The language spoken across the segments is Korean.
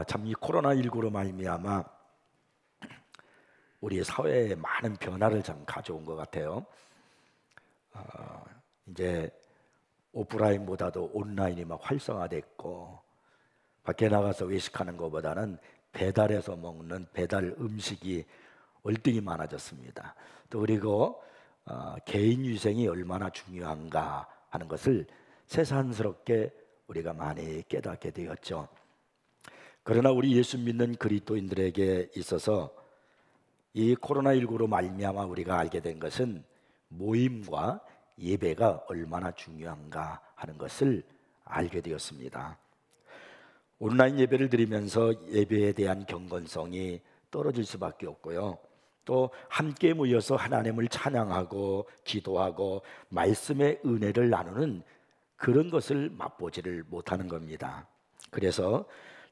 참 이 코로나19로 말미암아 우리 사회에 많은 변화를 좀 가져온 것 같아요. 이제 오프라인보다도 온라인이 막 활성화됐고, 밖에 나가서 외식하는 것보다는 배달해서 먹는 배달 음식이 월등히 많아졌습니다. 또 그리고 개인 위생이 얼마나 중요한가 하는 것을 새삼스럽게 우리가 많이 깨닫게 되었죠. 그러나 우리 예수 믿는 그리스도인들에게 있어서 이 코로나19로 말미암아 우리가 알게 된 것은 모임과 예배가 얼마나 중요한가 하는 것을 알게 되었습니다. 온라인 예배를 드리면서 예배에 대한 경건성이 떨어질 수밖에 없고요. 또 함께 모여서 하나님을 찬양하고 기도하고 말씀의 은혜를 나누는 그런 것을 맛보지를 못하는 겁니다. 그래서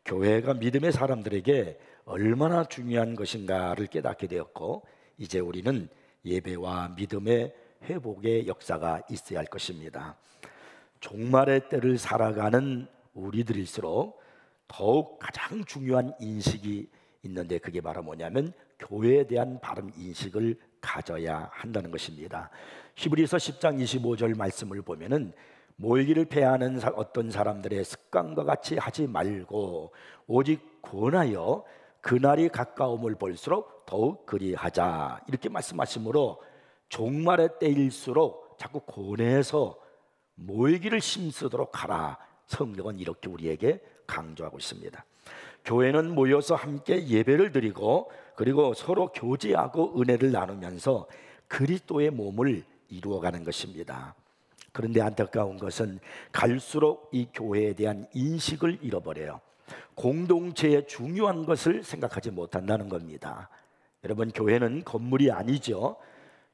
교회가 믿음의 사람들에게 얼마나 중요한 것인가를 깨닫게 되었고, 이제 우리는 예배와 믿음의 회복의 역사가 있어야 할 것입니다. 종말의 때를 살아가는 우리들일수록 더욱 가장 중요한 인식이 있는데, 그게 바로 뭐냐면 교회에 대한 바른 인식을 가져야 한다는 것입니다. 히브리서 10장 25절 말씀을 보면은 모이기를 패하는 어떤 사람들의 습관과 같이 하지 말고 오직 권하여 그날이 가까움을 볼수록 더욱 그리하자, 이렇게 말씀하시므로 종말의 때일수록 자꾸 권해서 모이기를 힘쓰도록 하라, 성경은 이렇게 우리에게 강조하고 있습니다. 교회는 모여서 함께 예배를 드리고 그리고 서로 교제하고 은혜를 나누면서 그리스도의 몸을 이루어가는 것입니다. 그런데 안타까운 것은 갈수록 이 교회에 대한 인식을 잃어버려요. 공동체의 중요한 것을 생각하지 못한다는 겁니다. 여러분, 교회는 건물이 아니죠.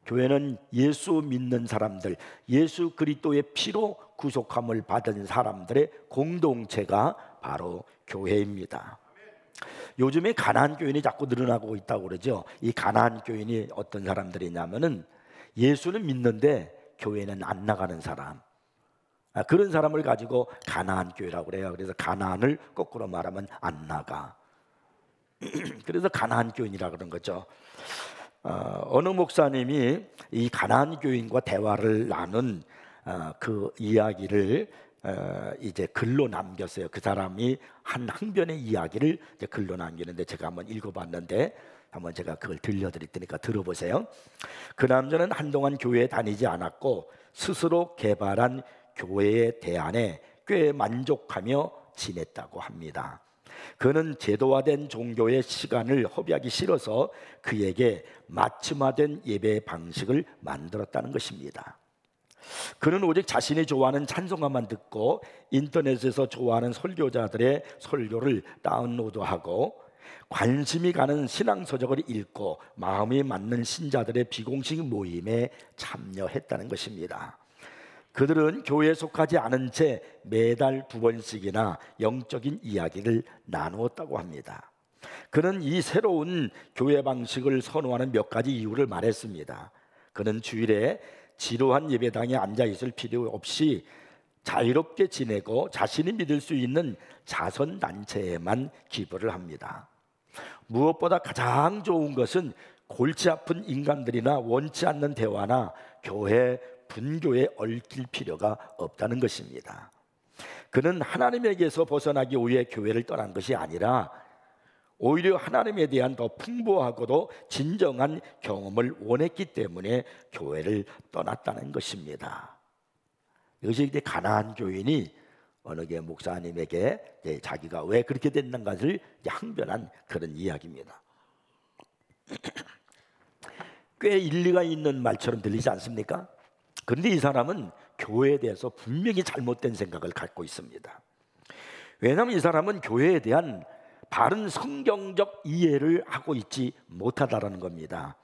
교회는 예수 믿는 사람들, 예수 그리스도의 피로 구속함을 받은 사람들의 공동체가 바로 교회입니다. 요즘에 가나안 교인이 자꾸 늘어나고 있다고 그러죠. 이 가나안 교인이 어떤 사람들이냐면은 예수는 믿는데 교회는 안 나가는 사람, 그런 사람을 가지고 가나안 교회라고 그래요. 그래서 가나안을 거꾸로 말하면 안 나가. 그래서 가나안 교인이라고 그런 거죠. 어느 목사님이 이 가나안 교인과 대화를 나눈 그 이야기를 이제 글로 남겼어요. 그 사람이 한 항변의 이야기를 이제 글로 남기는데 제가 한번 읽어봤는데, 한번 제가 그걸 들려드릴 테니까 들어보세요. 그 남자는 한동안 교회에 다니지 않았고 스스로 개발한 교회의 대안에 꽤 만족하며 지냈다고 합니다. 그는 제도화된 종교의 시간을 허비하기 싫어서 그에게 맞춤화된 예배 방식을 만들었다는 것입니다. 그는 오직 자신이 좋아하는 찬송가만 듣고 인터넷에서 좋아하는 설교자들의 설교를 다운로드하고 관심이 가는 신앙서적을 읽고 마음이 맞는 신자들의 비공식 모임에 참여했다는 것입니다. 그들은 교회에 속하지 않은 채 매달 2번씩이나 영적인 이야기를 나누었다고 합니다. 그는 이 새로운 교회 방식을 선호하는 몇 가지 이유를 말했습니다. 그는 주일에 지루한 예배당에 앉아 있을 필요 없이 자유롭게 지내고 자신이 믿을 수 있는 자선단체에만 기부를 합니다. 무엇보다 가장 좋은 것은 골치 아픈 인간들이나 원치 않는 대화나 교회 분교에 얽힐 필요가 없다는 것입니다. 그는 하나님에게서 벗어나기 위해 교회를 떠난 것이 아니라 오히려 하나님에 대한 더 풍부하고도 진정한 경험을 원했기 때문에 교회를 떠났다는 것입니다. 이것이 이제 가나안 교인이 어느 게 목사님에게 자기가 왜 그렇게 됐는가를 항변한 그런 이야기입니다. 꽤 일리가 있는 말처럼 들리지 않습니까? 그런데 이 사람은 교회에 대해서 분명히 잘못된 생각을 갖고 있습니다. 왜냐하면 이 사람은 교회에 대한 바른 성경적 이해를 하고 있지 못하다라는 겁니다.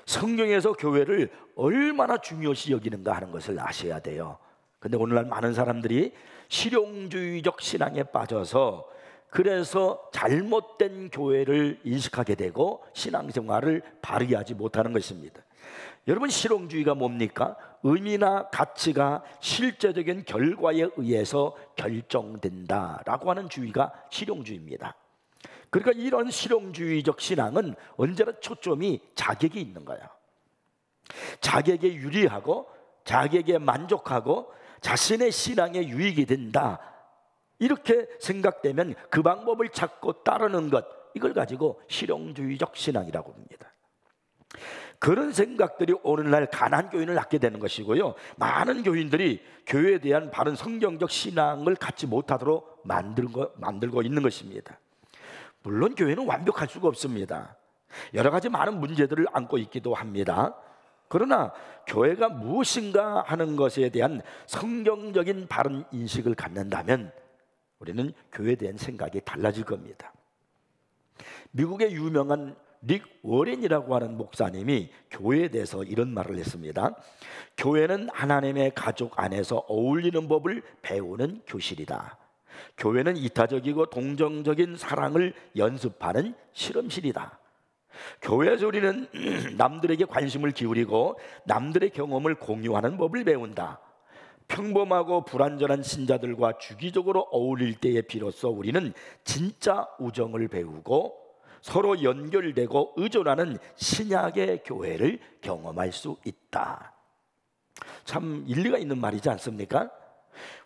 성경에서 교회를 얼마나 중요시 여기는가 하는 것을 아셔야 돼요. 근데 오늘날 많은 사람들이 실용주의적 신앙에 빠져서 그래서 잘못된 교회를 인식하게 되고 신앙생활을 바르게 하지 못하는 것입니다. 여러분, 실용주의가 뭡니까? 의미나 가치가 실제적인 결과에 의해서 결정된다라고 하는 주의가 실용주의입니다. 그러니까 이런 실용주의적 신앙은 언제나 초점이 자객이 있는 거예요. 자객에 유리하고 자객에 만족하고 자신의 신앙에 유익이 된다, 이렇게 생각되면 그 방법을 찾고 따르는 것, 이걸 가지고 실용주의적 신앙이라고 합니다. 그런 생각들이 오늘날 가난 교인을 낳게 되는 것이고요, 많은 교인들이 교회에 대한 바른 성경적 신앙을 갖지 못하도록 만들고 있는 것입니다. 물론 교회는 완벽할 수가 없습니다. 여러 가지 많은 문제들을 안고 있기도 합니다. 그러나 교회가 무엇인가 하는 것에 대한 성경적인 바른 인식을 갖는다면 우리는 교회에 대한 생각이 달라질 겁니다. 미국의 유명한 릭 워렌이라고 하는 목사님이 교회에 대해서 이런 말을 했습니다. 교회는 하나님의 가족 안에서 어울리는 법을 배우는 교실이다. 교회는 이타적이고 동정적인 사랑을 연습하는 실험실이다. 교회에서 우리는 남들에게 관심을 기울이고 남들의 경험을 공유하는 법을 배운다. 평범하고 불완전한 신자들과 주기적으로 어울릴 때에 비로소 우리는 진짜 우정을 배우고 서로 연결되고 의존하는 신약의 교회를 경험할 수 있다. 참 일리가 있는 말이지 않습니까?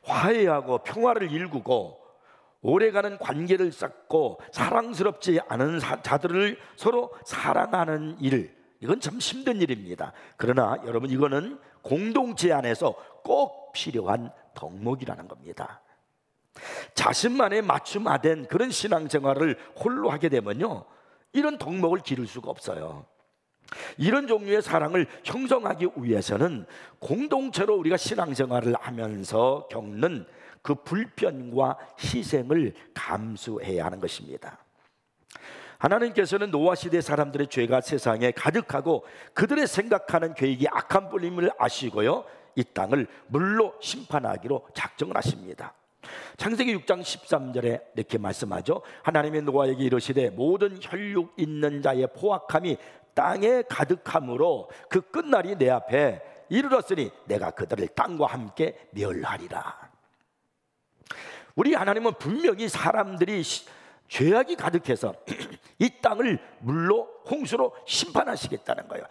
화해하고 평화를 일구고 오래가는 관계를 쌓고 사랑스럽지 않은 자들을 서로 사랑하는 일, 이건 참 힘든 일입니다. 그러나 여러분, 이거는 공동체 안에서 꼭 필요한 덕목이라는 겁니다. 자신만의 맞춤화된 그런 신앙생활을 홀로 하게 되면요, 이런 덕목을 기를 수가 없어요. 이런 종류의 사랑을 형성하기 위해서는 공동체로 우리가 신앙생활을 하면서 겪는 그 불편과 희생을 감수해야 하는 것입니다. 하나님께서는 노아 시대 사람들의 죄가 세상에 가득하고 그들의 생각하는 계획이 악한 뿐임을 아시고요, 이 땅을 물로 심판하기로 작정을 하십니다. 창세기 6장 13절에 이렇게 말씀하죠. 하나님의 노아에게 이르시되 모든 혈육 있는 자의 포악함이 땅에 가득함으로 그 끝날이 내 앞에 이르렀으니 내가 그들을 땅과 함께 멸하리라. 우리 하나님은 분명히 사람들이 죄악이 가득해서 이 땅을 물로, 홍수로 심판하시겠다는 거예요.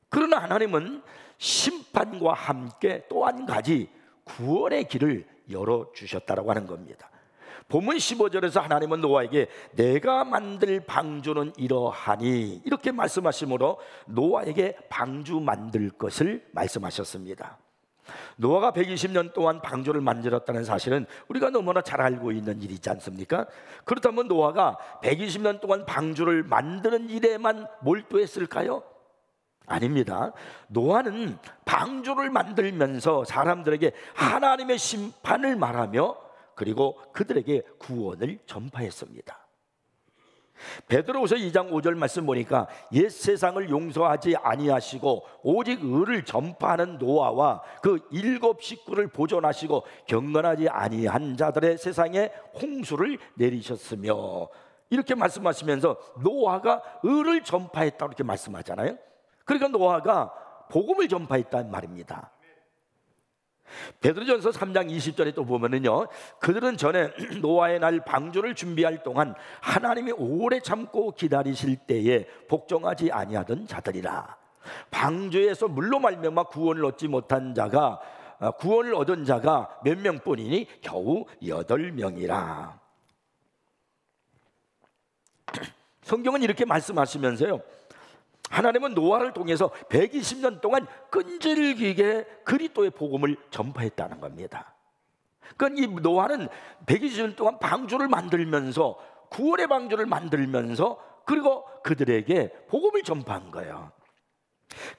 그러나 하나님은 심판과 함께 또 한 가지 구원의 길을 열어주셨다고 하는 겁니다. 본문 15절에서 하나님은 노아에게 내가 만들 방주는 이러하니, 이렇게 말씀하심으로 노아에게 방주 만들 것을 말씀하셨습니다. 노아가 120년 동안 방주를 만들었다는 사실은 우리가 너무나 잘 알고 있는 일이지 않습니까? 그렇다면 노아가 120년 동안 방주를 만드는 일에만 몰두했을까요? 아닙니다. 노아는 방주를 만들면서 사람들에게 하나님의 심판을 말하며 그리고 그들에게 구원을 전파했습니다. 베드로후서 2장 5절 말씀 보니까 옛 세상을 용서하지 아니하시고 오직 의를 전파하는 노아와 그 7 식구를 보존하시고 경건하지 아니한 자들의 세상에 홍수를 내리셨으며, 이렇게 말씀하시면서 노아가 의를 전파했다고 이렇게 말씀하잖아요. 그러니까 노아가 복음을 전파했다는 말입니다. 베드로전서 3장 20절에 또 보면은요, 그들은 전에 노아의 날 방주를 준비할 동안 하나님이 오래 참고 기다리실 때에 복종하지 아니하던 자들이라. 방주에서 물로 말미암아 구원을 얻지 못한 자가, 구원을 얻은 자가 몇 명뿐이니 겨우 8명이라. 성경은 이렇게 말씀하시면서요, 하나님은 노아를 통해서 120년 동안 끈질기게 그리스도의 복음을 전파했다는 겁니다. 그러니까 이 노아는 120년 동안 방주를 만들면서, 구원의 방주를 만들면서 그리고 그들에게 복음을 전파한 거예요.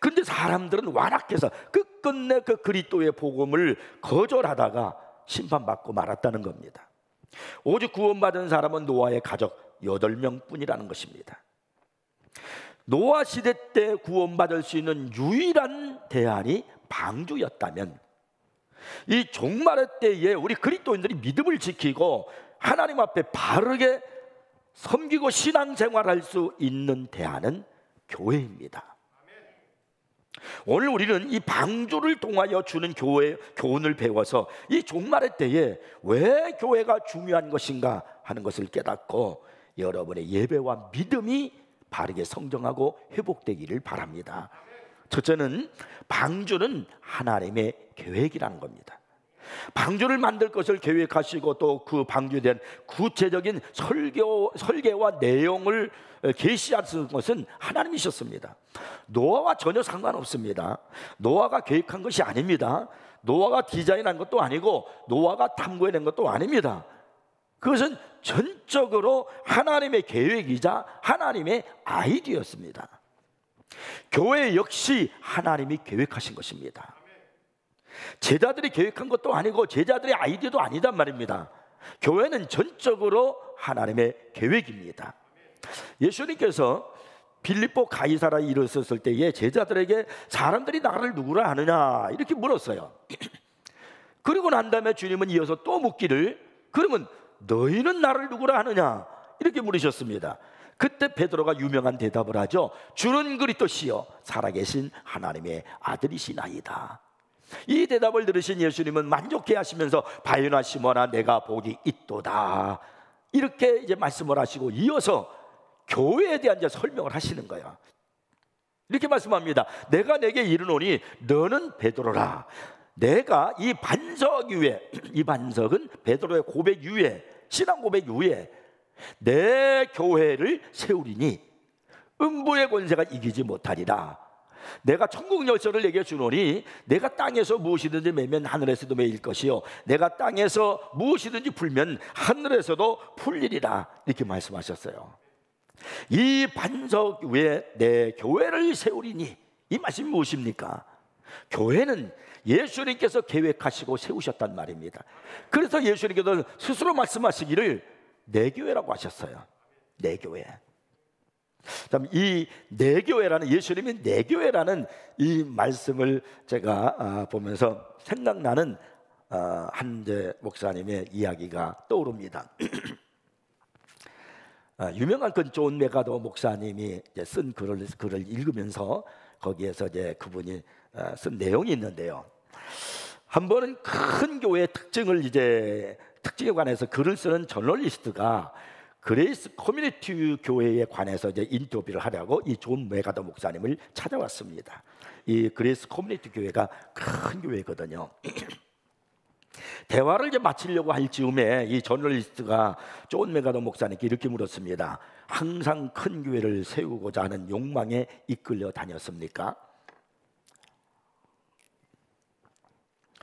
그런데 사람들은 완악해서 끝끝내 그 그리스도의 복음을 거절하다가 심판받고 말았다는 겁니다. 오직 구원받은 사람은 노아의 가족 8명 뿐이라는 것입니다. 노아 시대 때 구원받을 수 있는 유일한 대안이 방주였다면, 이 종말의 때에 우리 그리스도인들이 믿음을 지키고 하나님 앞에 바르게 섬기고 신앙생활할 수 있는 대안은 교회입니다. 오늘 우리는 이 방주를 통하여 주는 교훈을 배워서 이 종말의 때에 왜 교회가 중요한 것인가 하는 것을 깨닫고 여러분의 예배와 믿음이 바르게 성장하고 회복되기를 바랍니다. 첫째는 방주는 하나님의 계획이라는 겁니다. 방주를 만들 것을 계획하시고 또 그 방주에 대한 구체적인 설계와 내용을 계시하신 것은 하나님이셨습니다. 노아와 전혀 상관없습니다. 노아가 계획한 것이 아닙니다. 노아가 디자인한 것도 아니고 노아가 탐구해낸 것도 아닙니다. 그것은 전적으로 하나님의 계획이자 하나님의 아이디어였습니다. 교회 역시 하나님이 계획하신 것입니다. 제자들이 계획한 것도 아니고 제자들의 아이디어도 아니단 말입니다. 교회는 전적으로 하나님의 계획입니다. 예수님께서 빌립보 가이사라에 이르렀을 때에 제자들에게 사람들이 나를 누구라 하느냐 이렇게 물었어요. 그리고 난 다음에 주님은 이어서 또 묻기를 그러면 너희는 나를 누구라 하느냐 이렇게 물으셨습니다. 그때 베드로가 유명한 대답을 하죠. 주는 그리스도시요 살아계신 하나님의 아들이시나이다. 이 대답을 들으신 예수님은 만족해 하시면서 바요나 시몬아 내가 복이 있도다 이렇게 이제 말씀을 하시고 이어서 교회에 대한 이제 설명을 하시는 거예요. 이렇게 말씀합니다. 내가 내게 이르노니 너는 베드로라. 내가 이 반석 위에, 이 반석은 베드로의 고백 위에, 신앙 고백 위에 내 교회를 세우리니 음부의 권세가 이기지 못하리라. 내가 천국 열쇠를 내게 주노니 내가 땅에서 무엇이든지 매면 하늘에서도 매일 것이요 내가 땅에서 무엇이든지 풀면 하늘에서도 풀리리라. 이렇게 말씀하셨어요. 이 반석 위에 내 교회를 세우리니 이 말씀이 무엇입니까? 교회는 예수님께서 계획하시고 세우셨단 말입니다. 그래서 예수님께서 스스로 말씀하시기를 내 교회라고 하셨어요. 내 교회. 이 내 교회라는 예수님이 내 교회라는 이 말씀을 제가 보면서 생각나는 한재 목사님의 이야기가 떠오릅니다. 유명한 그 존 메가더 목사님이 쓴 글을 읽으면서 거기에서 이제 그분이 쓴 내용이 있는데요. 한 번은 큰 교회의 특징에 관해서 글을 쓰는 저널리스트가 그레이스 커뮤니티 교회에 관해서 이제 인터뷰를 하려고 이 존 메가더 목사님을 찾아왔습니다. 이 그레이스 커뮤니티 교회가 큰 교회거든요. 대화를 이제 마치려고 할 즈음에 이 저널리스트가 존 메가더 목사님께 이렇게 물었습니다. 항상 큰 교회를 세우고자 하는 욕망에 이끌려 다녔습니까?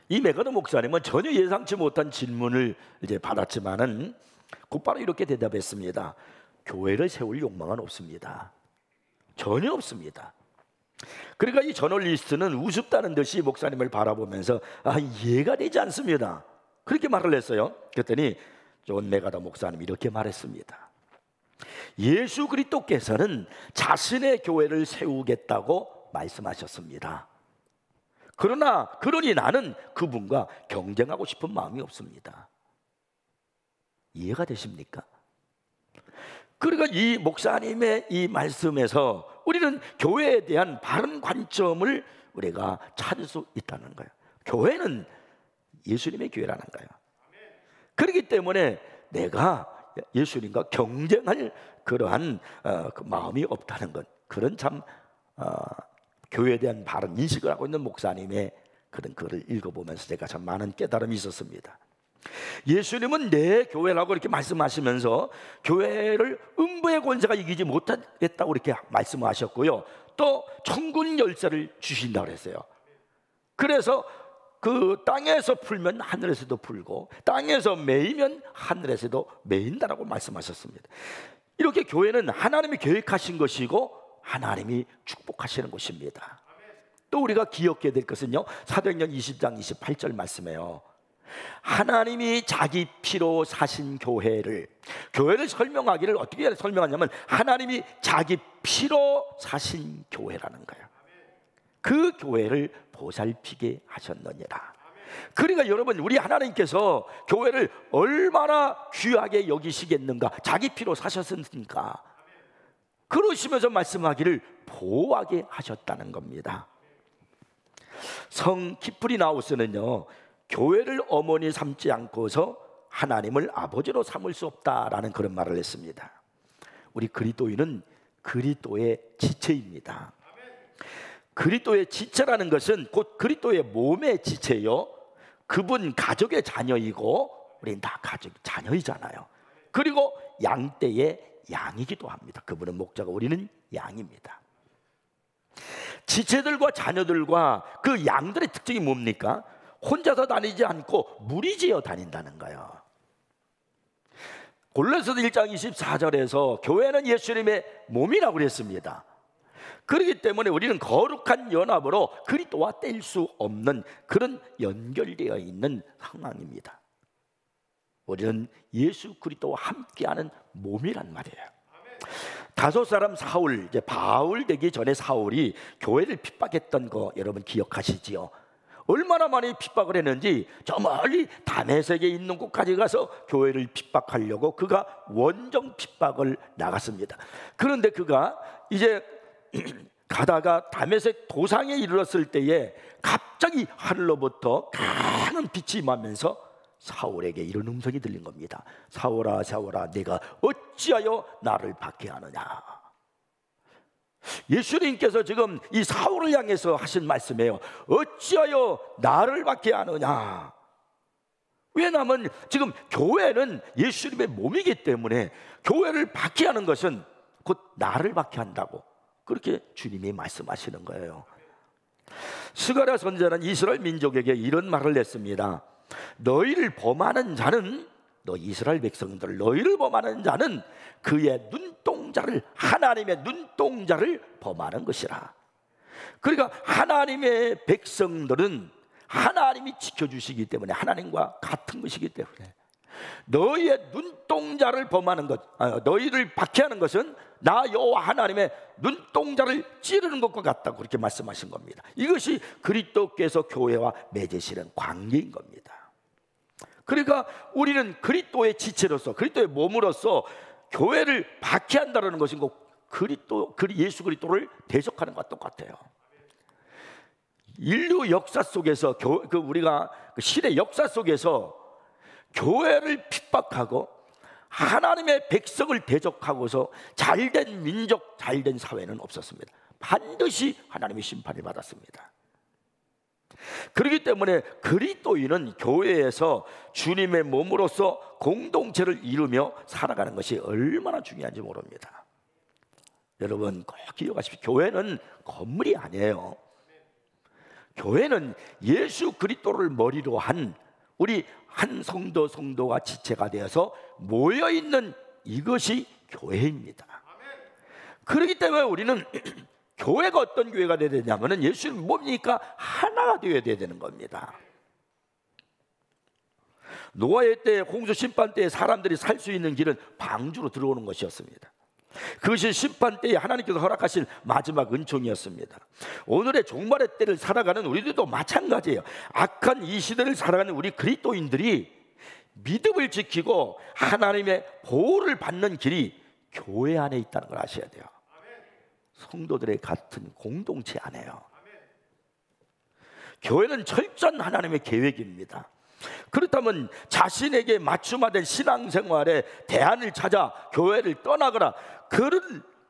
이 메가더 목사님은 전혀 예상치 못한 질문을 이제 받았지만은 곧바로 이렇게 대답했습니다. 교회를 세울 욕망은 없습니다. 전혀 없습니다. 그러니까 이 저널리스트는 우습다는 듯이 목사님을 바라보면서 이해가 되지 않습니다. 그렇게 말을 했어요. 그랬더니 존 메가더 목사님이 이렇게 말했습니다. 예수 그리스도께서는 자신의 교회를 세우겠다고 말씀하셨습니다. 그러니 나는 그분과 경쟁하고 싶은 마음이 없습니다. 이해가 되십니까? 그러니까 이 목사님의 이 말씀에서 우리는 교회에 대한 바른 관점을 우리가 찾을 수 있다는 거예요. 교회는 예수님의 교회라는 거예요. 그렇기 때문에 내가 예수님과 경쟁할 그러한 그 마음이 없다는 것, 그런 참 교회에 대한 바른 인식을 하고 있는 목사님의 그런 글을 읽어보면서 제가 참 많은 깨달음이 있었습니다. 예수님은 내 교회라고 이렇게 말씀하시면서 교회를 음부의 권세가 이기지 못하겠다고 이렇게 말씀하셨고요. 또 천국 열쇠를 주신다고 했어요. 그래서 그 땅에서 풀면 하늘에서도 풀고 땅에서 매이면 하늘에서도 매인다라고 말씀하셨습니다. 이렇게 교회는 하나님이 계획하신 것이고 하나님이 축복하시는 것입니다. 또 우리가 기억해야 될 것은요, 사도행전 20장 28절 말씀이에요. 하나님이 자기 피로 사신 교회를 설명하기를 어떻게 설명하냐면 하나님이 자기 피로 사신 교회라는 거예요. 그 교회를 보살피게 하셨느니라. 그러니까 여러분, 우리 하나님께서 교회를 얼마나 귀하게 여기시겠는가. 자기 피로 사셨으니까. 그러시면서 말씀하기를 보호하게 하셨다는 겁니다. 성 키프리나우스는요, 교회를 어머니 삼지 않고서 하나님을 아버지로 삼을 수 없다라는 그런 말을 했습니다. 우리 그리스도인은 그리스도의 지체입니다. 그리스도의 지체라는 것은 곧 그리스도의 몸의 지체요, 그분 가족의 자녀이고 우리는 다 가족 자녀이잖아요. 그리고 양떼의 양이기도 합니다. 그분은 목자가, 우리는 양입니다. 지체들과 자녀들과 그 양들의 특징이 뭡니까? 혼자서 다니지 않고 무리지어 다닌다는 거예요. 골로새서 1장 24절에서 교회는 예수님의 몸이라고 그랬습니다. 그렇기 때문에 우리는 거룩한 연합으로 그리스도와 뗄 수 없는 그런 연결되어 있는 상황입니다. 우리는 예수 그리스도와 함께하는 몸이란 말이에요. 다섯 사람 사울, 이제 바울 되기 전에 사울이 교회를 핍박했던 거 여러분 기억하시지요? 얼마나 많이 핍박을 했는지 저 멀리 다메섹에 있는 곳까지 가서 교회를 핍박하려고 그가 원정 핍박을 나갔습니다. 그런데 그가 이제 가다가 다메섹 도상에 이르렀을 때에 갑자기 하늘로부터 강한 빛이 임하면서 사울에게 이런 음성이 들린 겁니다. 사울아 사울아, 내가 어찌하여 나를 박해하느냐. 예수님께서 지금 이 사울을 향해서 하신 말씀이에요. 어찌하여 나를 박해하느냐. 왜냐하면 지금 교회는 예수님의 몸이기 때문에 교회를 박해하는 것은 곧 나를 박해한다고, 그렇게 주님이 말씀하시는 거예요. 스가랴 선지자는 이스라엘 민족에게 이런 말을 했습니다. 너희를 범하는 자는, 너 이스라엘 백성들, 너희를 범하는 자는 그의 눈동자를, 하나님의 눈동자를 범하는 것이라. 그러니까 하나님의 백성들은 하나님이 지켜주시기 때문에, 하나님과 같은 것이기 때문에 너희의 눈동자를 범하는 것, 너희를 박해하는 것은 나 여호와 하나님의 눈동자를 찌르는 것과 같다고 그렇게 말씀하신 겁니다. 이것이 그리스도께서 교회와 맺으시는 관계인 겁니다. 그러니까 우리는 그리스도의 지체로서, 그리스도의 몸으로서 교회를 박해한다는 것인 것, 예수 그리스도를 대적하는 것과 똑같아요. 인류 역사 속에서 우리가 시대 역사 속에서 교회를 핍박하고 하나님의 백성을 대적하고서 잘된 민족, 잘된 사회는 없었습니다. 반드시 하나님의 심판을 받았습니다. 그렇기 때문에 그리스도인은 교회에서 주님의 몸으로서 공동체를 이루며 살아가는 것이 얼마나 중요한지 모릅니다. 여러분 꼭 기억하십시오. 교회는 건물이 아니에요. 교회는 예수 그리스도를 머리로 한 우리 한 성도가 지체가 되어서 모여있는 이것이 교회입니다. 그렇기 때문에 우리는 교회가 어떤 교회가 되어야 되냐면 예수님 몸이니까 하나가 되어야 되는 겁니다. 노아의 때, 홍수 심판 때에 사람들이 살 수 있는 길은 방주로 들어오는 것이었습니다. 그것이 심판 때에 하나님께서 허락하신 마지막 은총이었습니다. 오늘의 종말의 때를 살아가는 우리들도 마찬가지예요. 악한 이 시대를 살아가는 우리 그리스도인들이 믿음을 지키고 하나님의 보호를 받는 길이 교회 안에 있다는 걸 아셔야 돼요. 성도들의 같은 공동체 안에요. 교회는 철저한 하나님의 계획입니다. 그렇다면 자신에게 맞춤화된 신앙생활에 대안을 찾아 교회를 떠나거나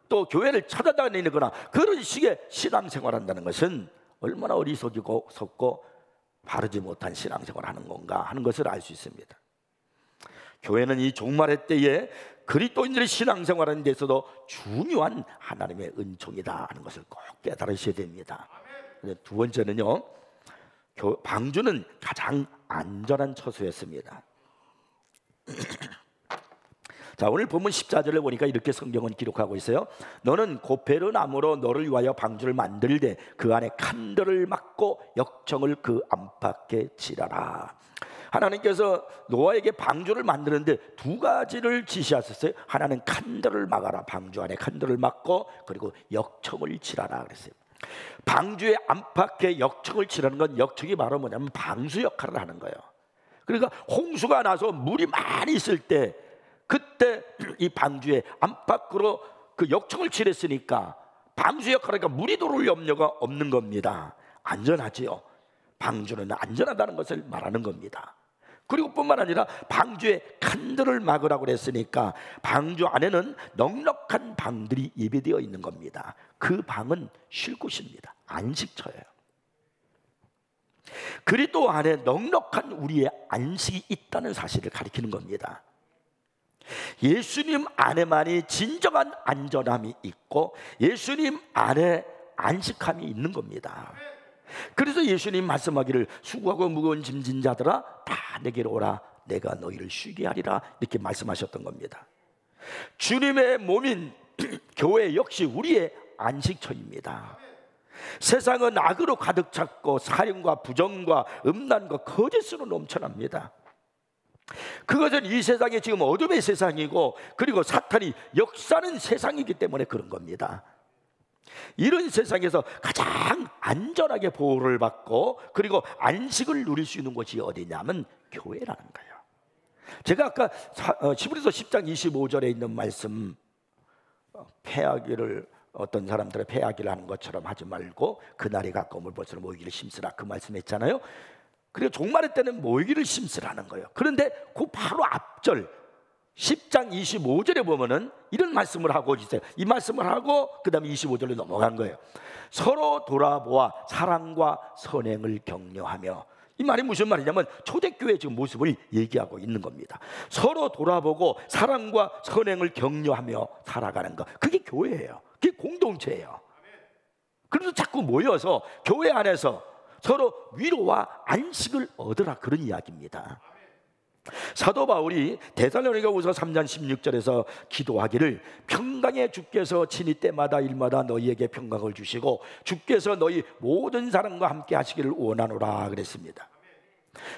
또 교회를 찾아다니거나 그런 식의 신앙생활을 한다는 것은 얼마나 어리석이고 섰고 바르지 못한 신앙생활을 하는 건가 하는 것을 알 수 있습니다. 교회는 이 종말의 때에 그리스도인들의 신앙생활하는 데서도 중요한 하나님의 은총이다 하는 것을 꼭 깨달으셔야 됩니다. 두 번째는요, 방주는 가장 안전한 처소였습니다. 자, 오늘 본문 14절을 보니까 이렇게 성경은 기록하고 있어요. 너는 고페르 나무로 너를 위하여 방주를 만들되 그 안에 칸들을 막고 역청을 그 안팎에 칠하라. 하나님께서 노아에게 방주를 만드는데 두 가지를 지시하셨어요. 하나는 칸들을 막아라, 방주 안에 칸들을 막고, 그리고 역청을 칠하라 그랬어요. 방주의 안팎에 역청을 칠하는 건, 역청이 바로 뭐냐면 방수 역할을 하는 거예요. 그러니까 홍수가 나서 물이 많이 있을 때, 그때 이 방주의 안팎으로 그 역청을 칠했으니까 방수 역할을 하니까 물이 들어올 염려가 없는 겁니다. 안전하지요. 방주는 안전하다는 것을 말하는 겁니다. 그리고 뿐만 아니라 방주에 칸들을 막으라고 그랬으니까 방주 안에는 넉넉한 방들이 예배되어 있는 겁니다. 그 방은 쉴 곳입니다. 안식처예요. 그리스도 안에 넉넉한 우리의 안식이 있다는 사실을 가리키는 겁니다. 예수님 안에만이 진정한 안전함이 있고 예수님 안에 안식함이 있는 겁니다. 그래서 예수님 말씀하기를 수고하고 무거운 짐진 자들아 다 내게로 오라 내가 너희를 쉬게 하리라 이렇게 말씀하셨던 겁니다. 주님의 몸인 교회 역시 우리의 안식처입니다. 세상은 악으로 가득 찼고 살인과 부정과 음란과 거짓으로 넘쳐납니다. 그것은 이 세상이 지금 어둠의 세상이고 그리고 사탄이 역사하는 세상이기 때문에 그런 겁니다. 이런 세상에서 가장 안전하게 보호를 받고 그리고 안식을 누릴 수 있는 곳이 어디냐면 교회라는 거예요. 제가 아까 히브리서 10장 25절에 있는 말씀, 패하기를 어떤 사람들의 패하기를 하는 것처럼 하지 말고 그날이 가까움을 벌써 모이기를 심쓰라 그 말씀했잖아요. 그리고 종말의 때는 모이기를 심쓰라는 거예요. 그런데 그 바로 앞절 10장 25절에 보면은 이런 말씀을 하고 있어요. 이 말씀을 하고 그 다음에 25절로 넘어간 거예요. 서로 돌아보아 사랑과 선행을 격려하며. 이 말이 무슨 말이냐면 초대교회의 지금 모습을 얘기하고 있는 겁니다. 서로 돌아보고 사랑과 선행을 격려하며 살아가는 것, 그게 교회예요. 그게 공동체예요. 그래서 자꾸 모여서 교회 안에서 서로 위로와 안식을 얻으라 그런 이야기입니다. 사도 바울이 데살로니가후서 3장 16절에서 기도하기를 평강의 주께서 친히 때마다 일마다 너희에게 평강을 주시고 주께서 너희 모든 사람과 함께 하시기를 원하노라 그랬습니다.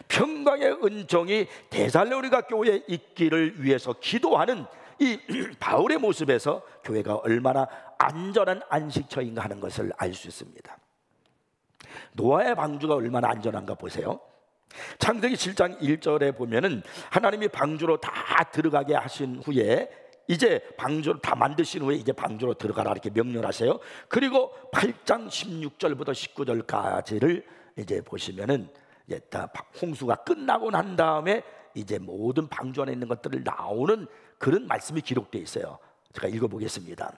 평강의 은총이 데살로니가 교회에 있기를 위해서 기도하는 이 바울의 모습에서 교회가 얼마나 안전한 안식처인가 하는 것을 알 수 있습니다. 노아의 방주가 얼마나 안전한가 보세요. 창세기 7장 1절에 보면은 하나님이 방주로 다 들어가게 하신 후에 이제 방주를 다 만드신 후에 이제 방주로 들어가라 이렇게 명령하세요. 그리고 8장 16절부터 19절까지를 이제 보시면은 이제 다 홍수가 끝나고 난 다음에 이제 모든 방주 안에 있는 것들을 나오는 그런 말씀이 기록되어 있어요. 제가 읽어보겠습니다.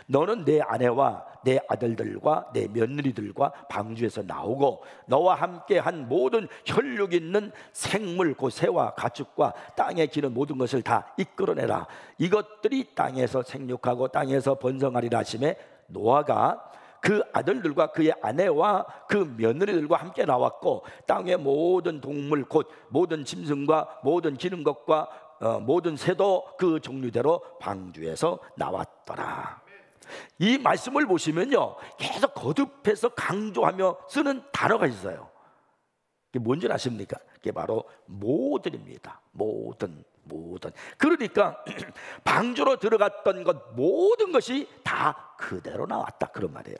너는 내 아내와 내 아들들과 내 며느리들과 방주에서 나오고 너와 함께 한 모든 혈육 있는 생물 곧 새와 가축과 땅에 기는 모든 것을 다 이끌어내라. 이것들이 땅에서 생육하고 땅에서 번성하리라 하시매 노아가 그 아들들과 그의 아내와 그 며느리들과 함께 나왔고 땅의 모든 동물 곧 모든 짐승과 모든 기는 것과 모든 새도 그 종류대로 방주에서 나왔더라. 이 말씀을 보시면요 계속 거듭해서 강조하며 쓰는 단어가 있어요. 그게 뭔지 아십니까? 그게 바로 모든입니다. 모든. 그러니까 방주로 들어갔던 것 모든 것이 다 그대로 나왔다 그런 말이에요.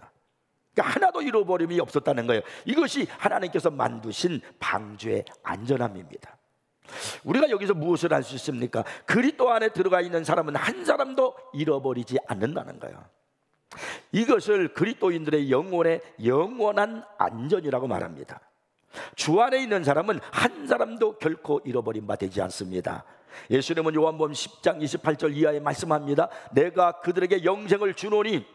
그러니까 하나도 잃어버림이 없었다는 거예요. 이것이 하나님께서 만드신 방주의 안전함입니다. 우리가 여기서 무엇을 알 수 있습니까? 그리스도 안에 들어가 있는 사람은 한 사람도 잃어버리지 않는다는 거예요. 이것을 그리스도인들의 영혼의 영원한 안전이라고 말합니다. 주 안에 있는 사람은 한 사람도 결코 잃어버린 바 되지 않습니다. 예수님은 요한복음 10장 28절 이하에 말씀합니다. 내가 그들에게 영생을 주노니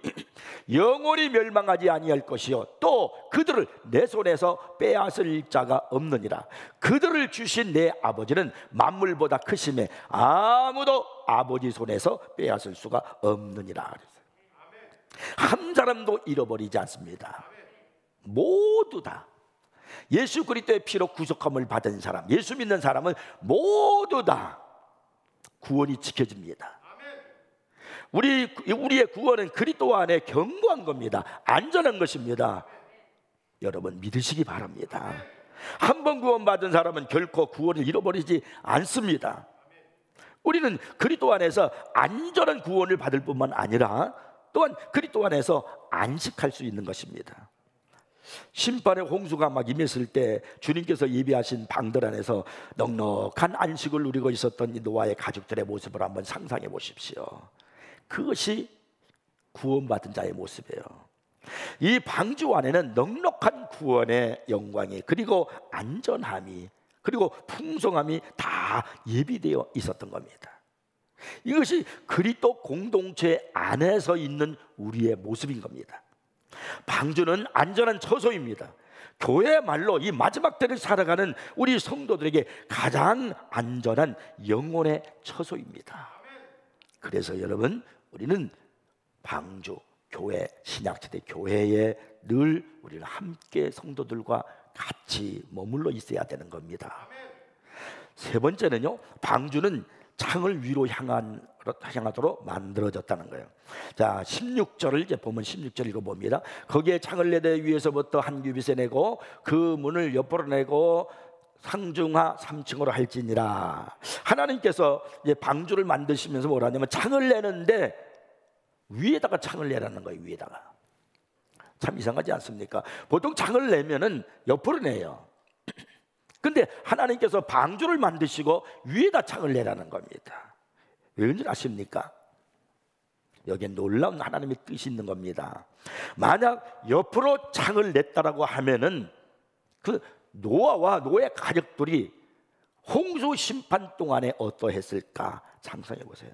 영원히 멸망하지 아니할 것이요 또 그들을 내 손에서 빼앗을 자가 없느니라. 그들을 주신 내 아버지는 만물보다 크심에 아무도 아버지 손에서 빼앗을 수가 없느니라. 한 사람도 잃어버리지 않습니다. 모두 다 예수 그리스도의 피로 구속함을 받은 사람, 예수 믿는 사람은 모두 다 구원이 지켜집니다. 우리의 구원은 그리스도 안에 견고한 겁니다. 안전한 것입니다. 여러분 믿으시기 바랍니다. 한 번 구원받은 사람은 결코 구원을 잃어버리지 않습니다. 우리는 그리스도 안에서 안전한 구원을 받을 뿐만 아니라 또한 그리스도 안에서 안식할 수 있는 것입니다. 심판의 홍수가 막 임했을 때 주님께서 예비하신 방들 안에서 넉넉한 안식을 누리고 있었던 이 노아의 가족들의 모습을 한번 상상해 보십시오. 그것이 구원받은 자의 모습이에요. 이 방주 안에는 넉넉한 구원의 영광이, 그리고 안전함이, 그리고 풍성함이 다 예비되어 있었던 겁니다. 이것이 그리스도 공동체 안에서 있는 우리의 모습인 겁니다. 방주는 안전한 처소입니다. 교회 말로 이 마지막 때를 살아가는 우리 성도들에게 가장 안전한 영혼의 처소입니다. 그래서 여러분, 우리는 방주, 교회, 신약시대 교회에 늘 우리는 함께 성도들과 같이 머물러 있어야 되는 겁니다. 세 번째는요, 방주는 창을 위로 향하도록 만들어졌다는 거예요. 자, 16절을 이제 보면 16절 읽어봅니다. 거기에 창을 내대 위에서부터 한 규빗에 내고 그 문을 옆으로 내고 상중하 3층으로 할지니라. 하나님께서 이제 방주를 만드시면서 뭐라 하냐면 창을 내는데 위에다가 창을 내라는 거예요. 위에다가. 참 이상하지 않습니까? 보통 창을 내면은 옆으로 내요. 근데 하나님께서 방주를 만드시고 위에다 창을 내라는 겁니다. 왠지 아십니까? 여기에 놀라운 하나님의 뜻이 있는 겁니다. 만약 옆으로 창을 냈다라고 하면은 그 노아와 노아의 가족들이 홍수 심판 동안에 어떠했을까 상상해 보세요.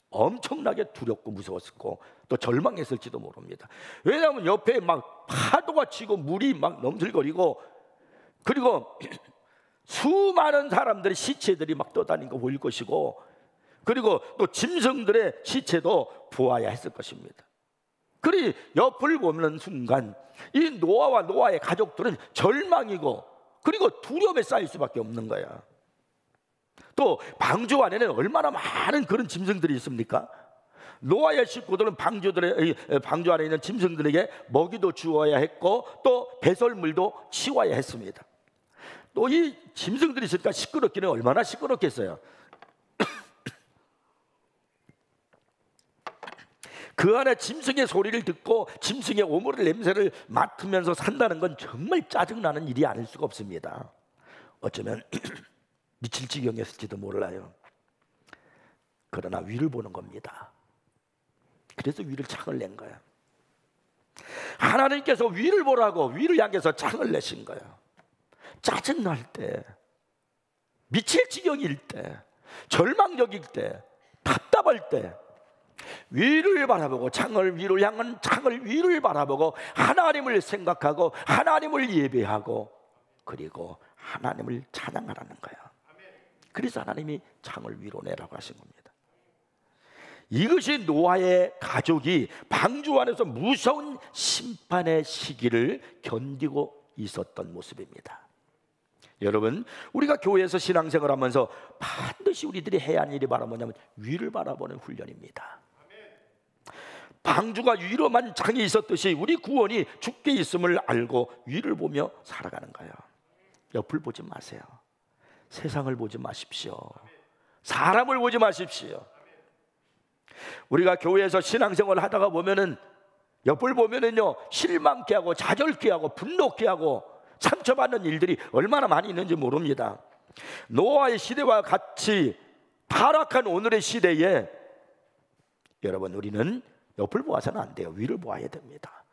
엄청나게 두렵고 무서웠고 또 절망했을지도 모릅니다. 왜냐하면 옆에 막 파도가 치고 물이 막 넘실거리고, 그리고 수많은 사람들의 시체들이 막 떠다니고 보일 것이고, 그리고 또 짐승들의 시체도 보아야 했을 것입니다. 그리 옆을 보는 순간 이 노아와 노아의 가족들은 절망이고 그리고 두려움에 쌓일 수밖에 없는 거야. 또 방주 안에는 얼마나 많은 그런 짐승들이 있습니까? 노아의 식구들은 방주 안에 있는 짐승들에게 먹이도 주어야 했고 또 배설물도 치워야 했습니다. 또 이 짐승들이 있으니까 시끄럽기는 얼마나 시끄럽겠어요. 그 안에 짐승의 소리를 듣고 짐승의 오물 냄새를 맡으면서 산다는 건 정말 짜증나는 일이 아닐 수가 없습니다. 어쩌면 미칠 지경이었을지도 몰라요. 그러나 위를 보는 겁니다. 그래서 위를 창을 낸 거예요. 하나님께서 위를 보라고 위를 향해서 창을 내신 거예요. 짜증날 때, 미칠 지경일 때, 절망적일 때, 답답할 때 위를 바라보고 창을 위로 향한 창을 위를 바라보고 하나님을 생각하고 하나님을 예배하고 그리고 하나님을 찬양하라는 거예요. 그래서 하나님이 창을 위로 내라고 하신 겁니다. 이것이 노아의 가족이 방주 안에서 무서운 심판의 시기를 견디고 있었던 모습입니다. 여러분, 우리가 교회에서 신앙생활하면서 반드시 우리들이 해야 하는 일이 바로 뭐냐면 위를 바라보는 훈련입니다. 방주가 위로만 창이 있었듯이 우리 구원이 주께 있음을 알고 위를 보며 살아가는 거예요. 옆을 보지 마세요. 세상을 보지 마십시오. 사람을 보지 마십시오. 우리가 교회에서 신앙생활을 하다가 보면은 옆을 보면은요 실망케 하고 좌절케 하고 분노케 하고 상처받는 일들이 얼마나 많이 있는지 모릅니다. 노아의 시대와 같이 타락한 오늘의 시대에 여러분, 우리는 옆을 보아서는 안 돼요. 위를 보아야 됩니다.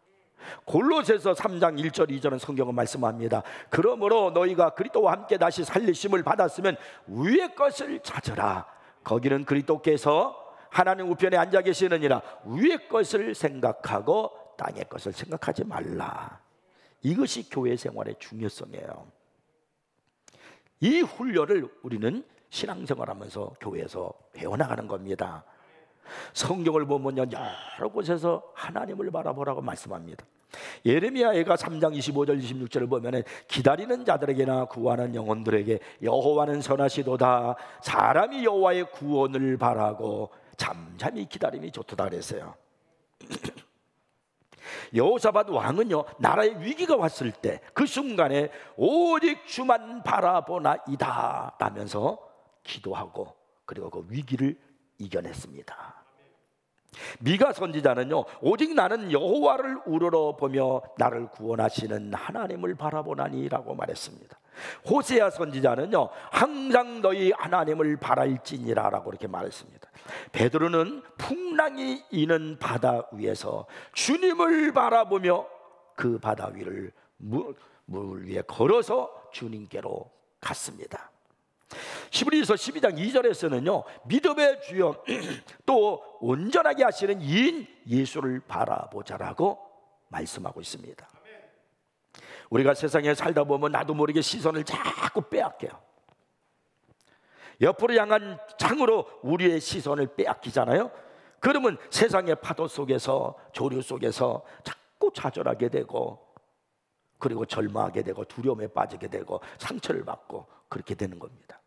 골로새서 3장 1절 2절은 성경은 말씀합니다. 그러므로 너희가 그리스도와 함께 다시 살리심을 받았으면 위의 것을 찾으라. 거기는 그리스도께서 하나님 우편에 앉아 계시느니라. 위의 것을 생각하고 땅의 것을 생각하지 말라. 이것이 교회 생활의 중요성이에요. 이 훈련을 우리는 신앙생활하면서 교회에서 배워나가는 겁니다. 성경을 보면요 여러 곳에서 하나님을 바라보라고 말씀합니다. 예레미야가 3장 25절 26절을 보면 기다리는 자들에게나 구하는 영혼들에게 여호와는 선하시도다. 사람이 여호와의 구원을 바라고 잠잠히 기다림이 좋도다 그랬어요. 여호사밧 왕은요 나라의 위기가 왔을 때 그 순간에 오직 주만 바라보나이다 라면서 기도하고 그리고 그 위기를 이겨냈습니다. 미가 선지자는요 오직 나는 여호와를 우러러 보며 나를 구원하시는 하나님을 바라보나니 라고 말했습니다. 호세아 선지자는요, 항상 너희 하나님을 바랄지니라 라고 이렇게 말했습니다. 베드로는 풍랑이 이는 바다 위에서 주님을 바라보며 그 바다 위를 물 위에 걸어서 주님께로 갔습니다. 히브리서 12장 2절에서는요, 믿음의 주여 또 온전하게 하시는 이인 예수를 바라보자라고 말씀하고 있습니다. 우리가 세상에 살다 보면 나도 모르게 시선을 자꾸 빼앗겨요. 옆으로 향한 창으로 우리의 시선을 빼앗기잖아요. 그러면 세상의 파도 속에서, 조류 속에서 자꾸 좌절하게 되고, 그리고 절망하게 되고, 두려움에 빠지게 되고, 상처를 받고 그렇게 되는 겁니다.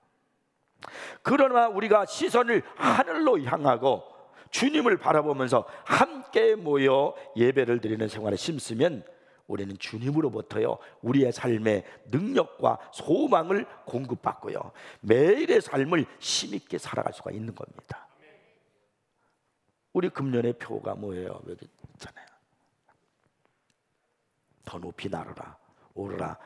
그러나 우리가 시선을 하늘로 향하고 주님을 바라보면서 함께 모여 예배를 드리는 생활에 심으면 우리는 주님으로부터요, 우리의 삶의 능력과 소망을 공급받고요, 매일의 삶을 힘있게 살아갈 수가 있는 겁니다. 우리 금년의 표가 뭐예요? 여기 있잖아요. 더 높이 날아라, 오르라.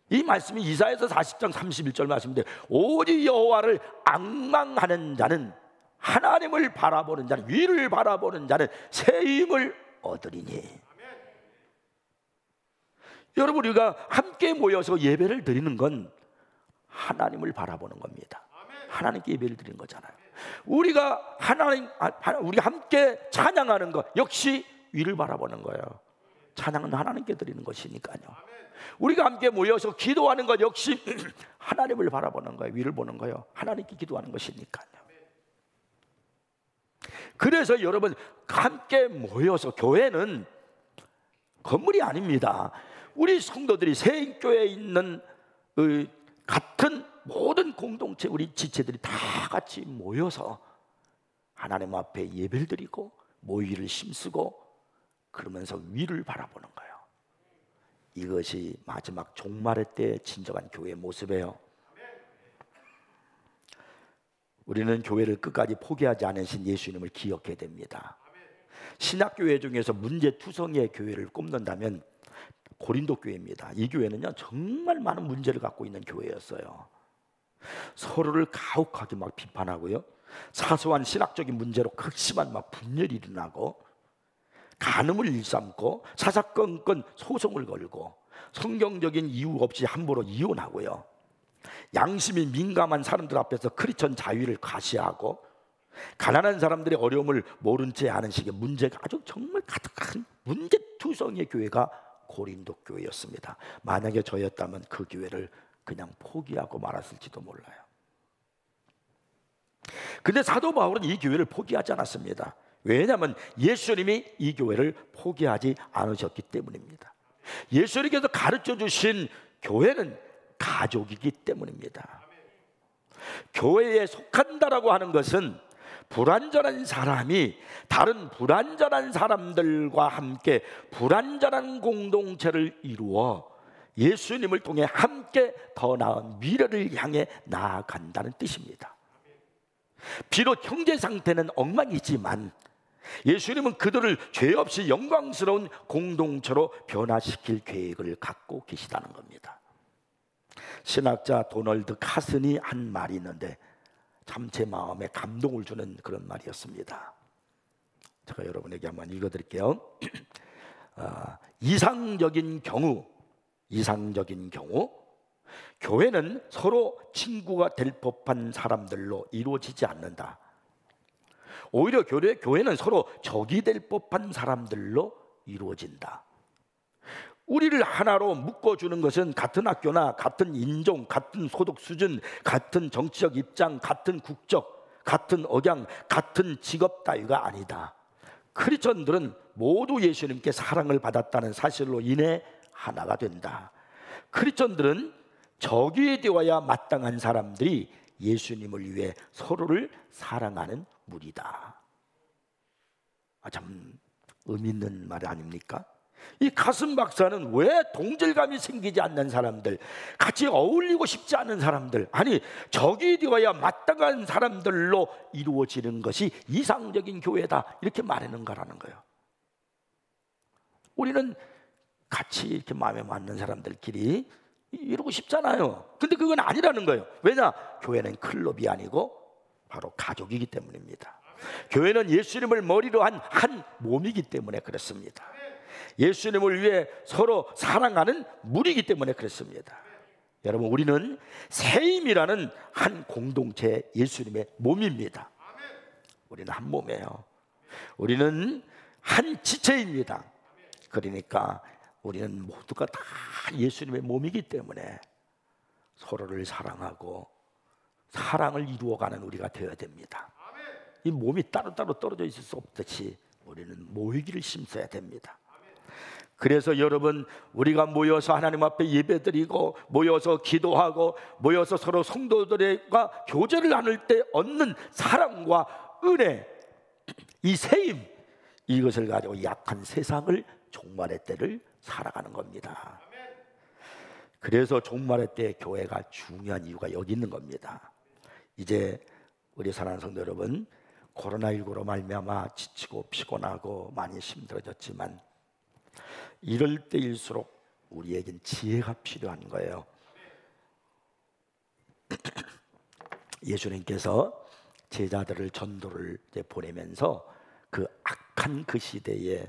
이 말씀이 이사야서 40장 31절 말씀인데, 오직 여호와를 앙망하는 자는, 하나님을 바라보는 자는, 위를 바라보는 자는 새 힘을 얻으리니. 여러분, 우리가 함께 모여서 예배를 드리는 건 하나님을 바라보는 겁니다. 하나님께 예배를 드리는 거잖아요. 우리가 우리가 함께 찬양하는 것 역시 위를 바라보는 거예요. 찬양은 하나님께 드리는 것이니까요. 우리가 함께 모여서 기도하는 것 역시 하나님을 바라보는 거예요. 위를 보는 거예요. 하나님께 기도하는 것이니까요. 그래서 여러분, 함께 모여서, 교회는 건물이 아닙니다. 우리 성도들이 새인교회에 있는 같은 모든 공동체, 우리 지체들이 다 같이 모여서 하나님 앞에 예배를 드리고 모의를 힘쓰고 그러면서 위를 바라보는 거예요. 이것이 마지막 종말의 때 진정한 교회의 모습이에요. 우리는 교회를 끝까지 포기하지 않으신 예수님을 기억해야 됩니다. 신약교회 중에서 문제투성이의 교회를 꼽는다면 고린도 교회입니다. 이 교회는요, 정말 많은 문제를 갖고 있는 교회였어요. 서로를 가혹하게 막 비판하고요, 사소한 신학적인 문제로 극심한 막 분열이 일어나고, 간음을 일삼고 사사건건 소송을 걸고, 성경적인 이유 없이 함부로 이혼하고요, 양심이 민감한 사람들 앞에서 크리스천 자유를 과시하고, 가난한 사람들의 어려움을 모른 채 하는 식의 문제가 아주 정말 가득한 문제투성이의 교회가 고린도 교회였습니다. 만약에 저였다면 그 교회를 그냥 포기하고 말았을지도 몰라요. 근데 사도 바울은 이 교회를 포기하지 않았습니다. 왜냐하면 예수님이 이 교회를 포기하지 않으셨기 때문입니다. 예수님께서 가르쳐 주신 교회는 가족이기 때문입니다. 교회에 속한다라고 하는 것은 불완전한 사람이 다른 불완전한 사람들과 함께 불완전한 공동체를 이루어 예수님을 통해 함께 더 나은 미래를 향해 나아간다는 뜻입니다. 비록 형제 상태는 엉망이지만 예수님은 그들을 죄 없이 영광스러운 공동체로 변화시킬 계획을 갖고 계시다는 겁니다. 신학자 도널드 카슨이 한 말이 있는데 참 제 마음에 감동을 주는 그런 말이었습니다. 제가 여러분에게 한번 읽어드릴게요. 이상적인 경우 교회는 서로 친구가 될 법한 사람들로 이루어지지 않는다. 오히려 교회는 서로 적이 될 법한 사람들로 이루어진다. 우리를 하나로 묶어주는 것은 같은 학교나 같은 인종, 같은 소득 수준, 같은 정치적 입장, 같은 국적, 같은 억양, 같은 직업 따위가 아니다. 크리스천들은 모두 예수님께 사랑을 받았다는 사실로 인해 하나가 된다. 크리스천들은 적이 되어야 마땅한 사람들이 예수님을 위해 서로를 사랑하는 무리다. 참 의미 있는 말 아닙니까? 이 카슨 박사는 왜 동질감이 생기지 않는 사람들, 같이 어울리고 싶지 않은 사람들, 아니 적이 되어야 마땅한 사람들로 이루어지는 것이 이상적인 교회다, 이렇게 말하는가라는 거예요. 우리는 같이 이렇게 마음에 맞는 사람들끼리 이러고 싶잖아요. 근데 그건 아니라는 거예요. 왜냐? 교회는 클럽이 아니고 바로 가족이기 때문입니다. 교회는 예수님을 머리로 한 몸이기 때문에 그렇습니다. 예수님을 위해 서로 사랑하는 무리이기 때문에 그렇습니다. 여러분, 우리는 세임이라는 한 공동체 예수님의 몸입니다. 우리는 한 몸이에요. 우리는 한 지체입니다. 그러니까 우리는 모두가 다 예수님의 몸이기 때문에 서로를 사랑하고 사랑을 이루어가는 우리가 되어야 됩니다. 이 몸이 따로따로 떨어져 있을 수 없듯이 우리는 모이기를 심어야 됩니다. 그래서 여러분, 우리가 모여서 하나님 앞에 예배드리고 모여서 기도하고 모여서 서로 성도들과 교제를 나눌 때 얻는 사랑과 은혜, 이 세임, 이것을 가지고 약한 세상을 종말의 때를 살아가는 겁니다. 그래서 종말의 때 교회가 중요한 이유가 여기 있는 겁니다. 이제 우리 사랑하는 성도 여러분, 코로나19로 말미암아 지치고 피곤하고 많이 힘들어졌지만 이럴 때일수록 우리에겐 지혜가 필요한 거예요. 예수님께서 제자들을 전도를 보내면서 그 악한 그 시대에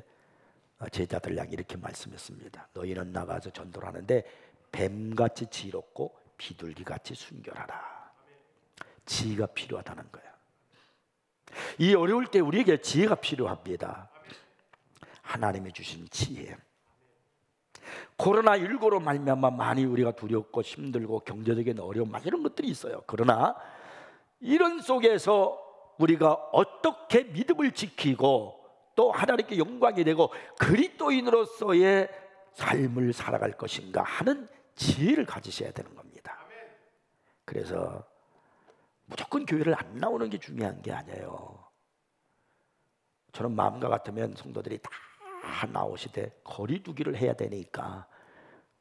제자들 향해 이렇게 말씀했습니다. 너희는 나가서 전도를 하는데 뱀같이 지롭고 비둘기같이 순결하라. 지혜가 필요하다는 거예요. 이 어려울 때 우리에게 지혜가 필요합니다. 하나님이 주신 지혜. 코로나19로 말미암아 많이 우리가 두렵고 힘들고 경제적인 어려움 이런 것들이 있어요. 그러나 이런 속에서 우리가 어떻게 믿음을 지키고 또 하나님께 영광이 되고 그리스도인으로서의 삶을 살아갈 것인가 하는 지혜를 가지셔야 되는 겁니다. 그래서 무조건 교회를 안 나오는 게 중요한 게 아니에요. 저는 마음과 같으면 성도들이 다 나오시되 거리 두기를 해야 되니까,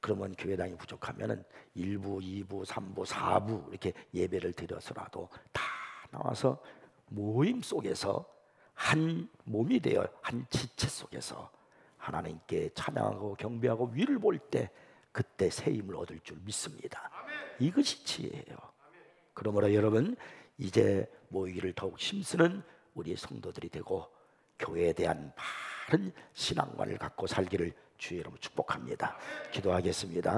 그러면 교회당이 부족하면 1부, 2부, 3부, 4부 이렇게 예배를 드려서라도 다 나와서 모임 속에서 한 몸이 되어 한 지체 속에서 하나님께 찬양하고 경배하고 위를 볼 때 그때 새 힘을 얻을 줄 믿습니다. 이것이 지혜예요. 그러므로 여러분, 이제 모이기를 더욱 힘쓰는 우리 성도들이 되고 교회에 대한 바른 신앙관을 갖고 살기를 주의 이름으로 축복합니다. 기도하겠습니다.